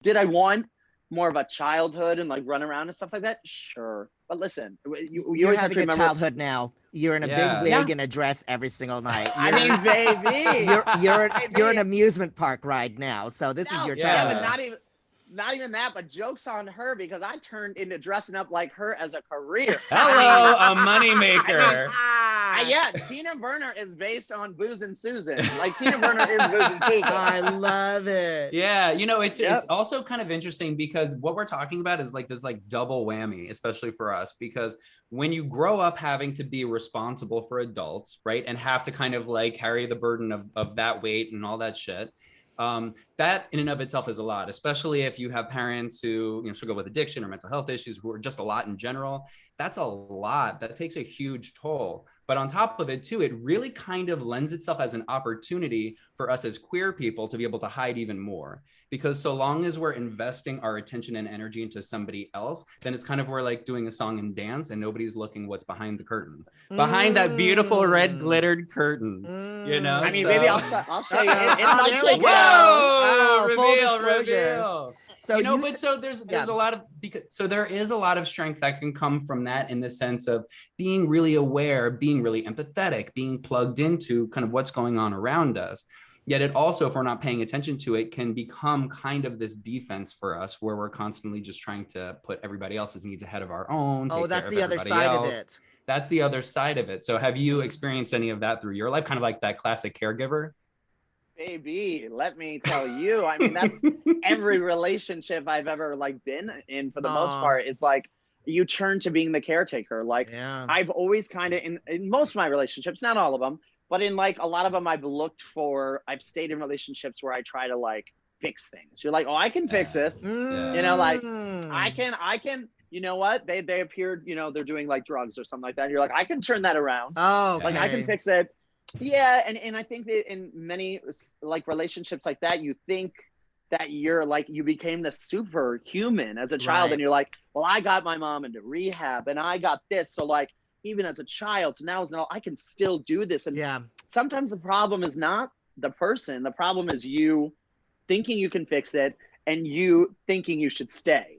Did I want more of a childhood and like run around and stuff like that? Sure. But listen, you You're always have having to a remember. childhood now. You're in a big Yeah. wig and a dress every single night. I mean, baby. You're an Baby. amusement park ride now. So this is No, your yeah, but childhood. not even that, but jokes on her because I turned into dressing up like her as a career. Hello, a I mean, moneymaker. yeah, Tina Burner is based on Booze and Susan. Like Tina Burner is Booze and Susan. I love it. Yeah, you know, it's Yep. also kind of interesting because what we're talking about is like this like double whammy, especially for us, because when you grow up having to be responsible for adults, right, and have to kind of like carry the burden of that weight and all that shit, that in and of itself is a lot, especially if you have parents who, you know, struggle with addiction or mental health issues, who are just a lot in general. That's a lot. That takes a huge toll. But on top of it too, it really kind of lends itself as an opportunity for us as queer people to be able to hide even more. Because so long as we're investing our attention and energy into somebody else, then it's kind of we're like doing a song and dance and nobody's looking what's behind the curtain, behind that beautiful red glittered curtain, you know? I mean, So... baby, I'll show you. It Oh, might there we take go. it. Oh, full reveal, disclosure. reveal. So you know, you but s- so there's a lot of, because so there is a lot of strength that can come from that, in the sense of being really aware, being really empathetic, being plugged into kind of what's going on around us. Yet it also, if we're not paying attention to it, can become kind of this defense for us where we're constantly just trying to put everybody else's needs ahead of our own. Oh, take that's care of the other everybody side of else. it. That's the other side of it. So have you experienced any of that through your life? Kind of like that classic caregiver? Baby, let me tell you. I mean, that's every relationship I've ever like been in for the most Aw. part is like you turn to being the caretaker. Like Yeah. I've always kind of in most of my relationships, not all of them, but in like a lot of them I've stayed in relationships where I try to like fix things. You're like, oh, I can fix this. You know, like I can, you know what? They appeared, you know, they're doing like drugs or something like that. And you're like, I can turn that around. Oh, Like I can fix it. Yeah, and I think that in many like relationships like that, you think that you're like you became the superhuman as a child, Right. and you're like, well, I got my mom into rehab, and I got this, so like even as a child, so now I can still do this. And Yeah. sometimes the problem is not the person; the problem is you thinking you can fix it and you thinking you should stay.